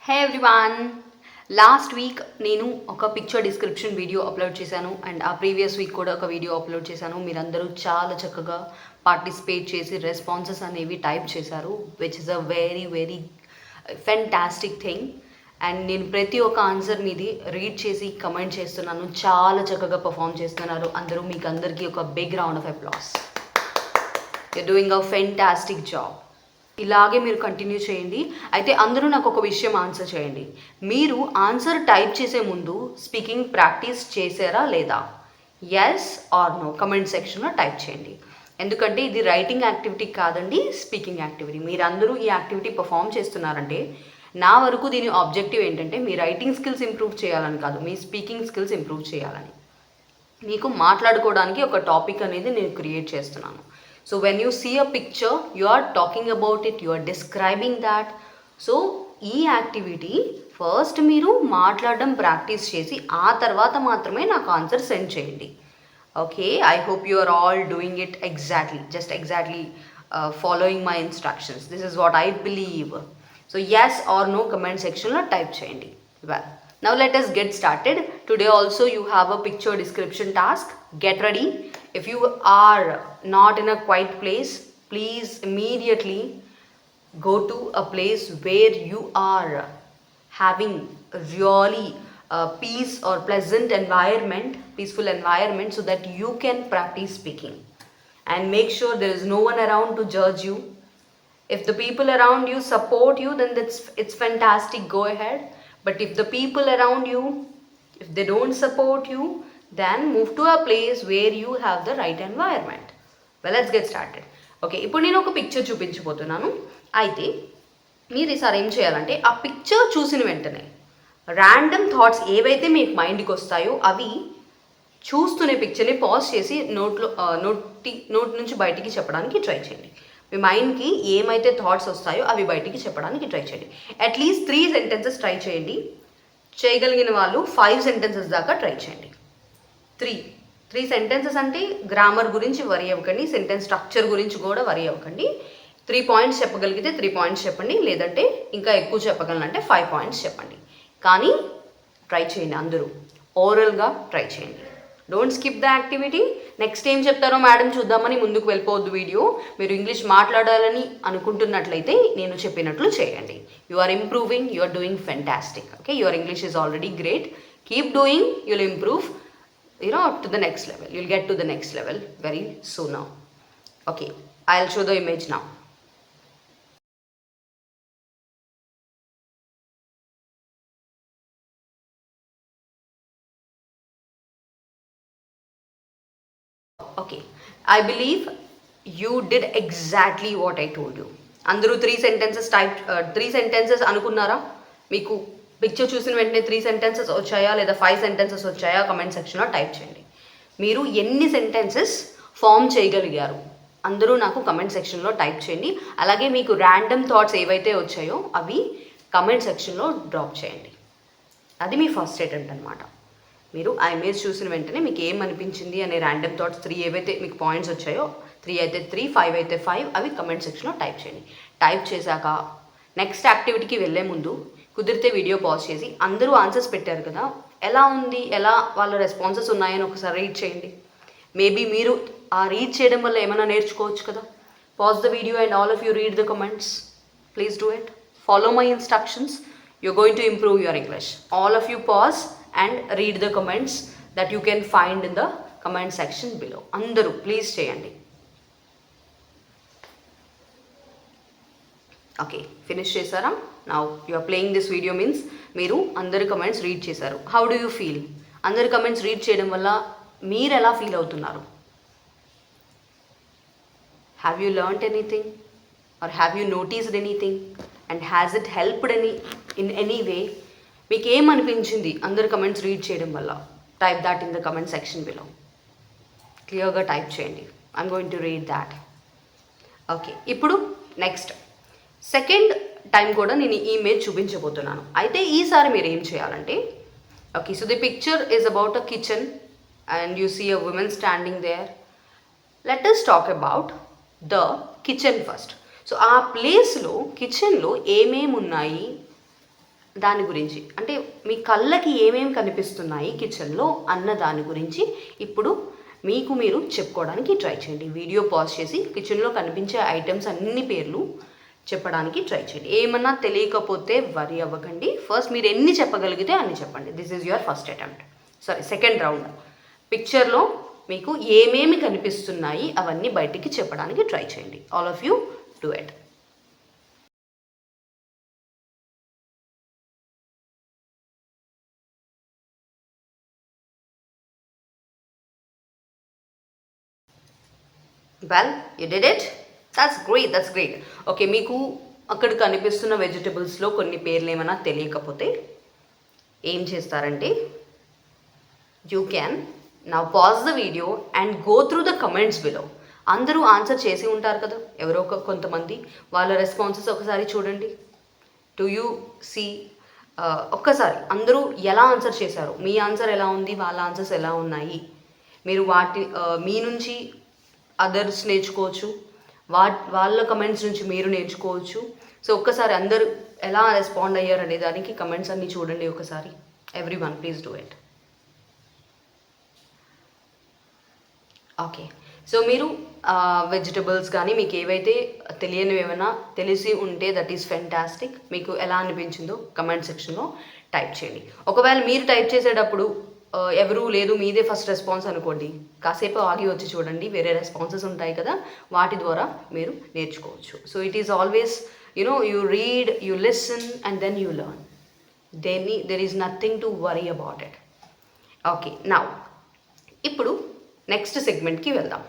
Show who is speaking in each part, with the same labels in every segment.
Speaker 1: హే everyone, last week నేను ఒక picture description video upload చేశాను అండ్ ఆ ప్రీవియస్ వీక్ కూడా ఒక వీడియో అప్లోడ్ చేశాను. మీరందరూ చాలా చక్కగా పార్టిసిపేట్ చేసి రెస్పాన్సెస్ అనేవి టైప్ చేశారు, which is a very very fantastic thing. And నేను ప్రతి ఒక్క ఆన్సర్ మీది రీడ్ చేసి కమెంట్ చేస్తున్నాను. చాలా చక్కగా పర్ఫామ్ చేస్తున్నారు అందరూ. మీకు అందరికీ ఒక big round of applause. You're doing a fantastic job. ఇలాగే మీరు కంటిన్యూ చేయండి. అయితే అందరూ నాకు ఒక విషయం ఆన్సర్ చేయండి. మీరు ఆన్సర్ టైప్ చేసే ముందు స్పీకింగ్ ప్రాక్టీస్ చేశారా లేదా? ఎస్ ఆర్ నో కమెంట్ సెక్షన్లో టైప్ చేయండి. ఎందుకంటే ఇది రైటింగ్ యాక్టివిటీ కాదండి, స్పీకింగ్ యాక్టివిటీ. మీరందరూ ఈ యాక్టివిటీ పర్ఫామ్ చేస్తున్నారంటే నా వరకు దీని ఆబ్జెక్టివ్ ఏంటంటే మీ రైటింగ్ స్కిల్స్ ఇంప్రూవ్ చేయాలని కాదు, మీ స్పీకింగ్ స్కిల్స్ ఇంప్రూవ్ చేయాలని. మీకు మాట్లాడుకోవడానికి ఒక టాపిక్ అనేది నేను క్రియేట్ చేస్తున్నాను. So when you see a picture, you are talking about it, you are describing that. So ఈ యాక్టివిటీ ఫస్ట్ మీరు మాట్లాడడం ప్రాక్టీస్ చేసి ఆ తర్వాత మాత్రమే నాకు ఆన్సర్ సెండ్ చేయండి. Okay, I hope you are all doing it exactly following my instructions. This is what I believe. So yes or no comment సెక్షన్లో టైప్ చేయండి. Well, now let us get started. Today also you have a picture description task. Get ready. If you are not in a quiet place, please immediately go to a place where you are having really peace or peaceful environment so that you can practice speaking. And make sure there is no one around to judge you. If the people around you support you, then it's fantastic, go ahead. But if the people around you, if they don't support you, then move to a place where you have the right environment. Well, let's get started. Okay, ఇప్పుడు నేను ఒక picture చూపించబోతున్నాను. అయితే మీరు ఈసారి ఏం చేయాలంటే ఆ పిక్చర్ చూసిన వెంటనే ర్యాండమ్ థాట్స్ ఏవైతే మీకు మైండ్కి వస్తాయో అవి చూస్తూనే పిక్చర్ని పాజ్ చేసి నోట్ నుంచి బయటికి చెప్పడానికి ట్రై చేయండి. మీ మైండ్కి ఏమైతే థాట్స్ వస్తాయో అవి బయటికి చెప్పడానికి ట్రై చేయండి. అట్లీస్ట్ 3 సెంటెన్సెస్ ట్రై చేయండి. చేయగలిగిన వాళ్ళు 5 సెంటెన్సెస్ దాకా ట్రై చేయండి. 3 సెంటెన్సెస్ అంటే గ్రామర్ గురించి వరీ అవ్వకండి, సెంటెన్స్ స్ట్రక్చర్ గురించి కూడా వరీ అవ్వకండి. 3 పాయింట్స్ చెప్పగలిగితే 3 పాయింట్స్ చెప్పండి, లేదంటే ఇంకా ఎక్కువ చెప్పగలనంటే 5 పాయింట్స్ చెప్పండి. కానీ ట్రై చేయండి, అందరూ ఓరల్గా ట్రై చేయండి. Don't skip the activity. Next ఏం చెప్తారో మేడం చూద్దామని ముందుకు వెళ్ళిపోవద్దు వీడియో. మీరు ఇంగ్లీష్ మాట్లాడాలని అనుకుంటున్నట్లయితే నేను చెప్పినట్లు చేయండి. You are improving, you are doing fantastic. Okay, your English is already great. Keep doing, you'll improve to the next level. You'll get to the next level very soon now. Okay, I'll show the image now. Okay, I believe you did exactly what I told you. అందరూ 3 sentences అనుకున్నారా? మీకు picture చూసిన వెంటనే 3 sentences వచ్చాయా లేదా 5 sentences వచ్చాయా? Comment సెక్షన్లో type చేయండి. మీరు ఎన్ని సెంటెన్సెస్ ఫామ్ చేయగలిగారు అందరూ నాకు కమెంట్ సెక్షన్లో టైప్ చేయండి. అలాగే మీకు ర్యాండమ్ థాట్స్ ఏవైతే వచ్చాయో అవి కమెంట్ సెక్షన్లో డ్రాప్ చేయండి. అది మీ ఫస్ట్ అటెంప్ట్ అనమాట. మీరు ఆ ఇమేజ్ చూసిన వెంటనే మీకు ఏమనిపించింది అనే ర్యాండమ్ థాట్స్ 3 ఏవైతే మీకు పాయింట్స్ వచ్చాయో, 3 అయితే 3, 5 అయితే 5, అవి కమెంట్ సెక్షన్లో టైప్ చేయండి. టైప్ చేశాక నెక్స్ట్ యాక్టివిటీకి వెళ్ళే ముందు కుదిరితే వీడియో పాజ్ చేసి అందరూ ఆన్సర్స్ పెట్టారు కదా, ఎలా ఉంది, ఎలా వాళ్ళ రెస్పాన్సెస్ ఉన్నాయని ఒకసారి రీడ్ చేయండి. మేబీ మీరు ఆ రీడ్ చేయడం వల్ల ఏమైనా నేర్చుకోవచ్చు కదా. Pause the video and all of you read the comments. Please do it. Follow my instructions. You're going to improve your English. All of you pause and read the comments that you can find in the comment section below. Andaru please cheyandi. Okay, finish chesara. Now you are playing this video means meeru andaru comments read chesaru. How do you feel? Andaru comments read cheyadam valla meer ela feel avutunnaru? Have you learnt anything or have you noticed anything? And has it helped in any way? మీకు ఏమనిపించింది అందరు comments read చేయడం వల్ల? Type that in the comment section below. క్లియర్గా type చేయండి. I'm going to read that. Okay, ఇప్పుడు next second time కూడా నేను ఈ ఇమేజ్ చూపించబోతున్నాను. అయితే ఈసారి మీరు ఏం చేయాలంటే, okay, so the picture is about a kitchen and you see a woman standing there. Let us talk about the kitchen first. So ఆ ప్లేస్లో కిచెన్లో ఏమేమి ఉన్నాయి దాని గురించి, అంటే మీ కళ్ళకి ఏమేమి కనిపిస్తున్నాయి కిచెన్లో అన్న దాని గురించి ఇప్పుడు మీకు మీరు చెప్పుకోవడానికి ట్రై చేయండి. వీడియో పాజ్ చేసి కిచెన్లో కనిపించే ఐటమ్స్ అన్ని పేర్లు చెప్పడానికి ట్రై చేయండి. ఏమన్నా తెలియకపోతే వరి అవ్వకండి. ఫస్ట్ మీరు ఎన్ని చెప్పగలిగితే అన్ని చెప్పండి. This is your first attempt, second round. పిక్చర్లో మీకు ఏమేమి కనిపిస్తున్నాయి అవన్నీ బయటికి చెప్పడానికి ట్రై చేయండి. All of you do it. Well, you did it. That's great. Okay, మీకు అక్కడ కనిపిస్తున్న వెజిటబుల్స్లో కొన్ని పేర్లు ఏమైనా తెలియకపోతే ఏం చేస్తారంటే, you can now pause the video and go through the comments below. అందరూ ఆన్సర్ చేసి ఉంటారు కదా, ఎవరో కొంతమంది వాళ్ళ రెస్పాన్సెస్ ఒకసారి చూడండి. టు యూ సీ ఒక్కసారి అందరూ ఎలా ఆన్సర్ చేశారు, మీ ఆన్సర్ ఎలా ఉంది, వాళ్ళ ఆన్సర్స్ ఎలా ఉన్నాయి, మీరు మీ నుంచి అదర్స్ నేర్చుకోవచ్చు, వాళ్ళ కమెంట్స్ నుంచి మీరు నేర్చుకోవచ్చు. సో ఒక్కసారి అందరూ ఎలా రెస్పాండ్ అయ్యారు అనే దానికి కమెంట్స్ అన్నీ చూడండి ఒకసారి. Every one please do it. Okay, so మీరు వెజిటబుల్స్ కానీ మీకు ఏవైతే తెలియనివి ఏమైనా తెలిసి ఉంటే దట్ ఈస్ ఫెంటాస్టిక్. మీకు ఎలా అనిపించిందో కమెంట్ సెక్షన్లో టైప్ చేయండి. ఒకవేళ మీరు టైప్ చేసేటప్పుడు ఎవరు లేదు మీదే ఫస్ట్ రెస్పాన్స్ అనుకోండి, కాసేపు ఆగి వచ్చి చూడండి, వేరే రెస్పాన్సెస్ ఉంటాయి కదా, వాటి ద్వారా మీరు నేర్చుకోవచ్చు. So it is always you read, you listen and then you learn. There is nothing to worry about it. Okay, now ఇప్పుడు నెక్స్ట్ సెగ్మెంట్కి వెళ్దాం.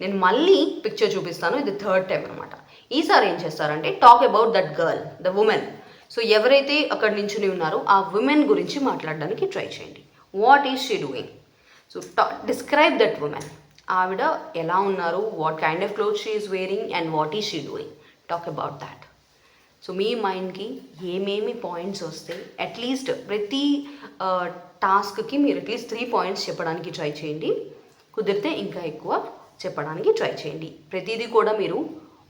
Speaker 1: నేను మళ్ళీ పిక్చర్ చూపిస్తాను, ఇది థర్డ్ టైం అనమాట. ఈసారి ఏం చేస్తారంటే talk about that girl, the women. So ఎవరైతే అక్కడ నించుని ఉన్నారో ఆ ఉమెన్ గురించి మాట్లాడడానికి ట్రై చేయండి. What is she doing? So describe that woman. ఆవిడ ఎలా ఉన్నారు, what kind of cloth she is wearing and what is she doing. Talk about that. So మీ మైండ్కి ఏమేమి పాయింట్స్ వస్తే అట్లీస్ట్ ప్రతి టాస్క్కి మీరు అట్లీస్ట్ 3 పాయింట్స్ చెప్పడానికి ట్రై చేయండి. కుదిరితే ఇంకా ఎక్కువ చెప్పడానికి ట్రై చేయండి. ప్రతిదీ కూడా మీరు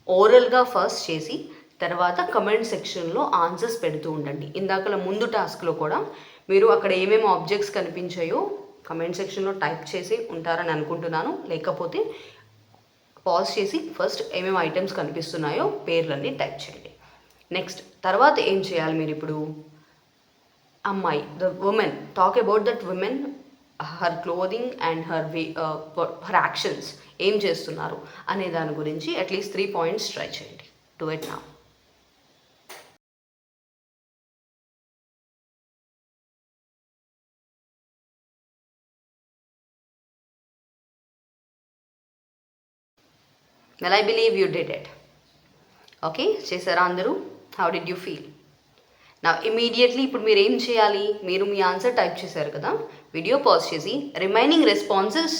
Speaker 1: ఓరల్గా ఫస్ట్ చేసి తర్వాత కమెంట్ సెక్షన్లో ఆన్సర్స్ పెడుతూ ఉండండి. ఇందాకల ముందు టాస్క్లో కూడా మీరు అక్కడ ఏమేమి ఆబ్జెక్ట్స్ కనిపించాయో కమెంట్ సెక్షన్లో టైప్ చేసి ఉంటారని అనుకుంటున్నాను. లేకపోతే పాజ్ చేసి ఫస్ట్ ఏమేమి ఐటమ్స్ కనిపిస్తున్నాయో పేర్లన్నీ టైప్ చేయండి. నెక్స్ట్ తర్వాత ఏం చేయాలి మీరు ఇప్పుడు? అమ్మాయి, the women, talk about that women, her clothing and her actions, ఏం చేస్తున్నారు అనే దాని గురించి అట్లీస్ట్ 3 పాయింట్స్ ట్రై చేయండి. Do it now. Well, I believe you did it. Okay, చేశారా అందరూ? How did you feel? నా ఇమీడియట్లీ ఇప్పుడు మీరు ఏం చేయాలి? మీరు మీ ఆన్సర్ టైప్ చేశారు కదా, వీడియో పాజ్ చేసి రిమైనింగ్ రెస్పాన్సెస్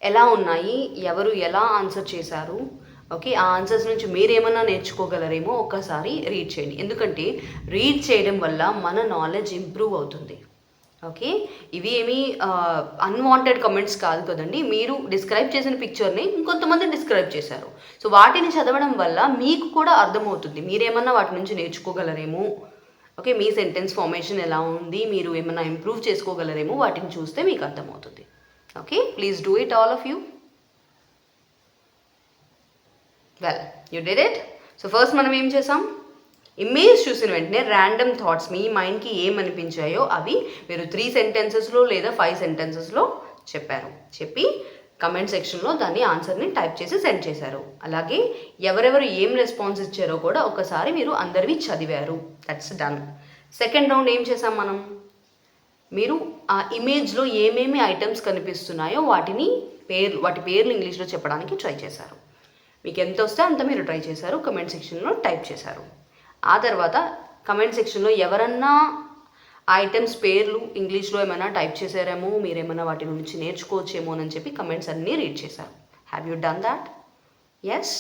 Speaker 1: ఎలా ఉన్నాయి, ఎవరు ఎలా ఆన్సర్ చేశారు, ఓకే, ఆ ఆన్సర్స్ నుంచి మీరేమన్నా నేర్చుకోగలరేమో ఒక్కసారి రీడ్ చేయండి. ఎందుకంటే రీడ్ చేయడం వల్ల మన నాలెడ్జ్ ఇంప్రూవ్ అవుతుంది. ఓకే, ఇవి ఏమీ అన్వాంటెడ్ కమెంట్స్ కాదు కదండి. మీరు డిస్క్రైబ్ చేసిన పిక్చర్ని ఇంకొంతమంది డిస్క్రైబ్ చేశారు. సో వాటిని చదవడం వల్ల మీకు కూడా అర్థమవుతుంది, మీరేమన్నా వాటి నుంచి నేర్చుకోగలరేమో. ఓకే, మీ సెంటెన్స్ ఫార్మేషన్ ఎలా ఉంది, మీరు ఏమన్నా ఇంప్రూవ్ చేసుకోగలరేమో, వాటిని చూస్తే మీకు అర్థమవుతుంది. Okay, please do it all of you. Well, you did it. So first మనం ఏం చేసాం? ఇమేజ్ చూసిన వెంటనే ర్యాండమ్ థాట్స్ మీ మైండ్కి ఏమనిపించాయో అవి మీరు 3 సెంటెన్సెస్లో లేదా 5 సెంటెన్సెస్లో చెప్పి కమెంట్ సెక్షన్లో దాన్ని ఆన్సర్ని టైప్ చేసి సెండ్ చేశారు. అలాగే ఎవరెవరు ఏం రెస్పాన్స్ ఇచ్చారో కూడా ఒకసారి మీరు అందరివి చదివారు. That's done. సెకండ్ రౌండ్ ఏం చేసాం మనం? మీరు ఆ ఇమేజ్లో ఏమేమి ఐటమ్స్ కనిపిస్తున్నాయో వాటి పేర్లు ఇంగ్లీష్లో చెప్పడానికి ట్రై చేశారు. మీకు ఎంత వస్తే అంత మీరు ట్రై చేశారు, కమెంట్ సెక్షన్లో టైప్ చేశారు. ఆ తర్వాత కమెంట్ సెక్షన్లో ఎవరన్నా ఐటమ్స్ పేర్లు ఇంగ్లీష్లో ఏమైనా టైప్ చేశారేమో, మీరేమైనా వాటి గురించి నేర్చుకోవచ్చేమో అని చెప్పి కమెంట్స్ అన్నీ రీడ్ చేశారు. Have you done that? Yes?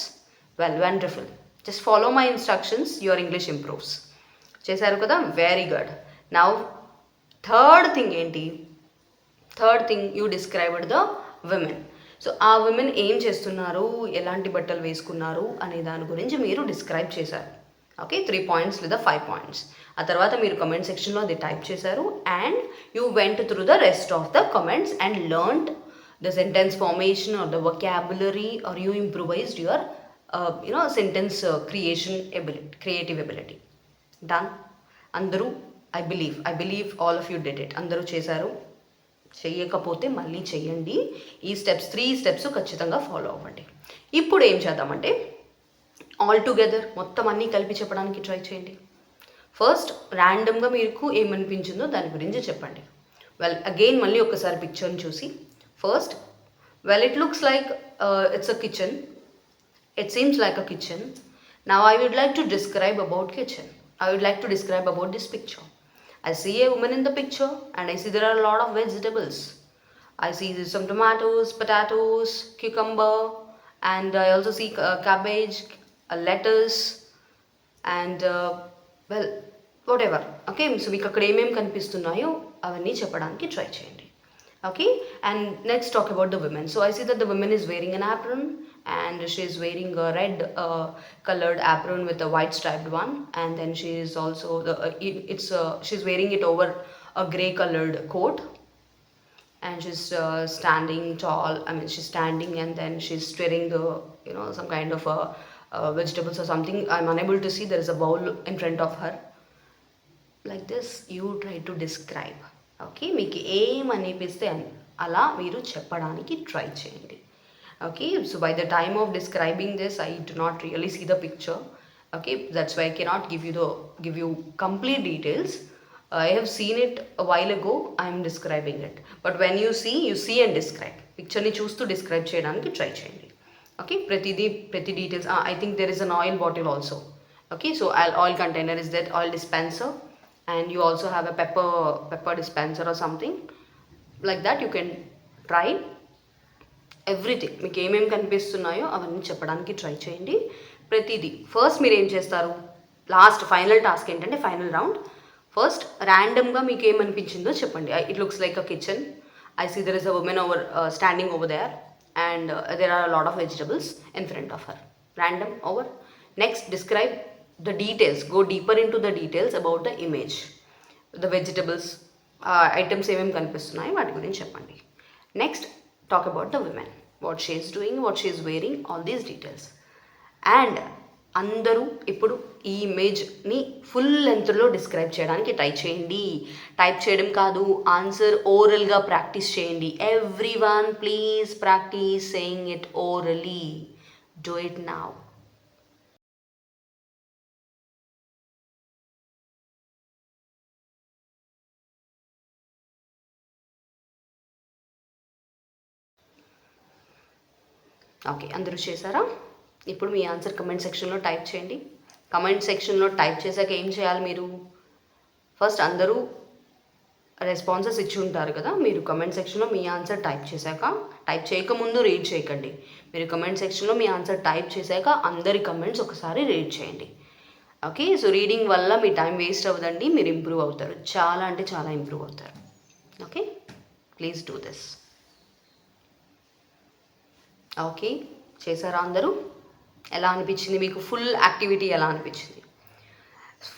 Speaker 1: Well, wonderful. Just follow my instructions, your English improves. చేశారు కదా, very good. Now third thing ఏంటి? Third thing, you described the women. So ఆ విమెన్ ఏం చేస్తున్నారు, ఎలాంటి బట్టలు వేసుకున్నారు అనే దాని గురించి మీరు డిస్క్రైబ్ చేశారు. ఓకే, 3 పాయింట్స్ లేదా 5 పాయింట్స్. ఆ తర్వాత మీరు కమెంట్ సెక్షన్లో అది టైప్ చేశారు and you went through the rest of the comments and learned the sentence formation or the vocabulary or you improvised your sentence creative ability. Done. అందరూ I believe all of you did it. అందరూ చేశారు. చెయ్యకపోతే మళ్ళీ చెయ్యండి. ఈ steps 3 steps ఖచ్చితంగా follow అవ్వండి. ఇప్పుడు ఏం చేద్దామంటే ఆల్ టుగెదర్ మొత్తం అన్నీ కలిపి చెప్పడానికి ట్రై చేయండి. ఫస్ట్ ర్యాండమ్గా మీకు ఏమనిపించిందో దాని గురించి చెప్పండి. వెల్ అగైన్ మళ్ళీ ఒకసారి పిక్చర్ని చూసి first it looks like it's a kitchen. It seems like a kitchen. Now I would like to describe about kitchen. I would like to describe about this picture. I see a woman in the picture and I see there are a lot of vegetables. I see some tomatoes, potatoes, cucumber, and I also see cabbage, lettuce, and whatever. Okay, so మీకు అక్కడ ఏమేమి కనిపిస్తున్నాయో అవన్నీ చెప్పడానికి try చేయండి. Okay, and let's talk about the women. So I see that the woman is wearing an apron and she is wearing a red colored apron with a white striped one, and then she is also she's wearing it over a gray colored coat, and she's standing tall. I mean, she's standing and then she's stirring the some kind of vegetables or something. I'm unable to see. There is a bowl in front of her. Like this you try to describe. Okay, మీకు ఏమనిపిస్తే అలా మీరు చెప్పడానికి try చేయండి. Okay, so by the time of describing this I do not really see the picture. Okay, that's why I cannot give you complete details. I have seen it while ago, I'm describing it. But when you see and describe. పిక్చర్ని చూస్తూ describe చేయడానికి try చేయండి. Okay, ప్రతి details. I think there is an oil bottle also. Okay, so oil container is that, oil dispenser, and you also have a pepper dispenser or something like that. You can try everything. మీకు ఏమేమి కనిపిస్తున్నాయో అవన్నీ చెప్పడానికి try చేయండి. ప్రతిదీ first మీరు ఏం చేస్తారు, last final task ఏంటంటే ఫైనల్ రౌండ్. ఫస్ట్ ర్యాండమ్గా మీకు ఏమనిపించిందో చెప్పండి. It looks like a kitchen. I see there is a woman standing over there, and there are a lot of vegetables in front of her. Random over. Next, describe the details. Go deeper into the details about the image. The vegetables, items ఏమేమి కనిపిస్తున్నాయి వాటి గురించి చెప్పండి. Next, talk about the women. What she is doing, what she is wearing, all these details. And అందరూ ఇప్పుడు ఈ ఇమేజ్ని full లెంత్లో డిస్క్రైబ్ చేయడానికి ట్రై చేయండి. టైప్ చేయడం కాదు, ఆన్సర్ ఓరల్గా ప్రాక్టీస్ చేయండి. Everyone please practice saying it orally. Do it now. Okay, అందరూ చేశారా? ఇప్పుడు మీ ఆన్సర్ కమెంట్ సెక్షన్లో టైప్ చేయండి. కమెంట్ సెక్షన్లో టైప్ చేశాక ఏం చేయాలి మీరు? ఫస్ట్ అందరూ రెస్పాన్సెస్ ఇచ్చి ఉంటారు కదా, మీరు కమెంట్ సెక్షన్లో మీ ఆన్సర్ టైప్ చేశాక, టైప్ చేయకముందు రీడ్ చేయకండి. మీరు కమెంట్ సెక్షన్లో మీ ఆన్సర్ టైప్ చేశాక అందరి కమెంట్స్ ఒకసారి రీడ్ చేయండి. ఓకే, సో రీడింగ్ వల్ల మీ టైం వేస్ట్ అవ్వదండి, మీరు ఇంప్రూవ్ అవుతారు. చాలా అంటే చాలా ఇంప్రూవ్ అవుతారు. Okay, please do this. Okay, చేశారా అందరూ? ఎలా అనిపించింది మీకు? ఫుల్ యాక్టివిటీ ఎలా అనిపించింది?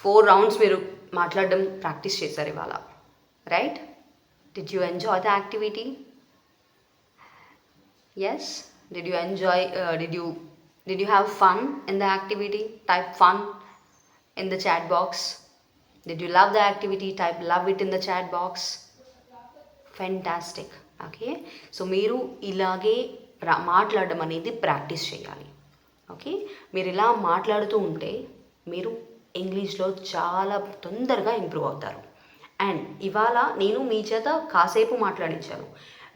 Speaker 1: 4 రౌండ్స్ మీరు మాట్లాడడం ప్రాక్టీస్ చేశారు ఇవాళ, right? Did you enjoy the activity? Yes, did you enjoy? Did you have fun in the activity? Type fun in the chat box. Did you love the activity? Type love it in the chat box. Fantastic. Okay, so మీరు ఇలాగే మాట్లాడడం అనేది practice చేయాలి. Okay, మీరు ఇలా మాట్లాడుతూ ఉంటే మీరు ఇంగ్లీష్లో చాలా తొందరగా ఇంప్రూవ్ అవుతారు. అండ్ ఇవాళ నేను మీ చేత కాసేపు మాట్లాడించాను.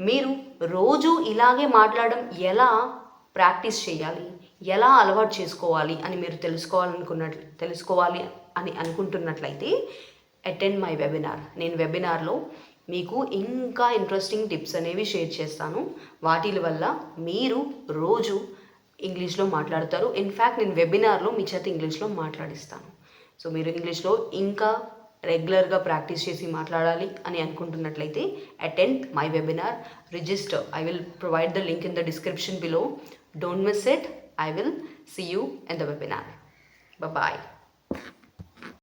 Speaker 1: మీరు రోజు ఇలాగే మాట్లాడడం ఎలా ప్రాక్టీస్ చేయాలి, ఎలా అలవాటు చేసుకోవాలి అని మీరు తెలుసుకోవాలి అని అనుకుంటున్నట్లయితే అటెండ్ మై వెబినార్. నేను వెబినార్లో మీకు ఇంకా ఇంట్రెస్టింగ్ టిప్స్ అనేవి షేర్ చేస్తాను. వాటి వల్ల మీరు రోజు ఇంగ్లీష్లో మాట్లాడతారు. ఇన్ఫ్యాక్ట్ నేను వెబినార్లో మీ చేత ఇంగ్లీష్లో మాట్లాడిస్తాను. సో మీరు ఇంగ్లీష్లో ఇంకా రెగ్యులర్గా ప్రాక్టీస్ చేసి మాట్లాడాలి అని అనుకుంటున్నట్లయితే attend my webinar, register. I will provide the link in the description below. Don't miss it. I will see you in the webinar. Bye-bye.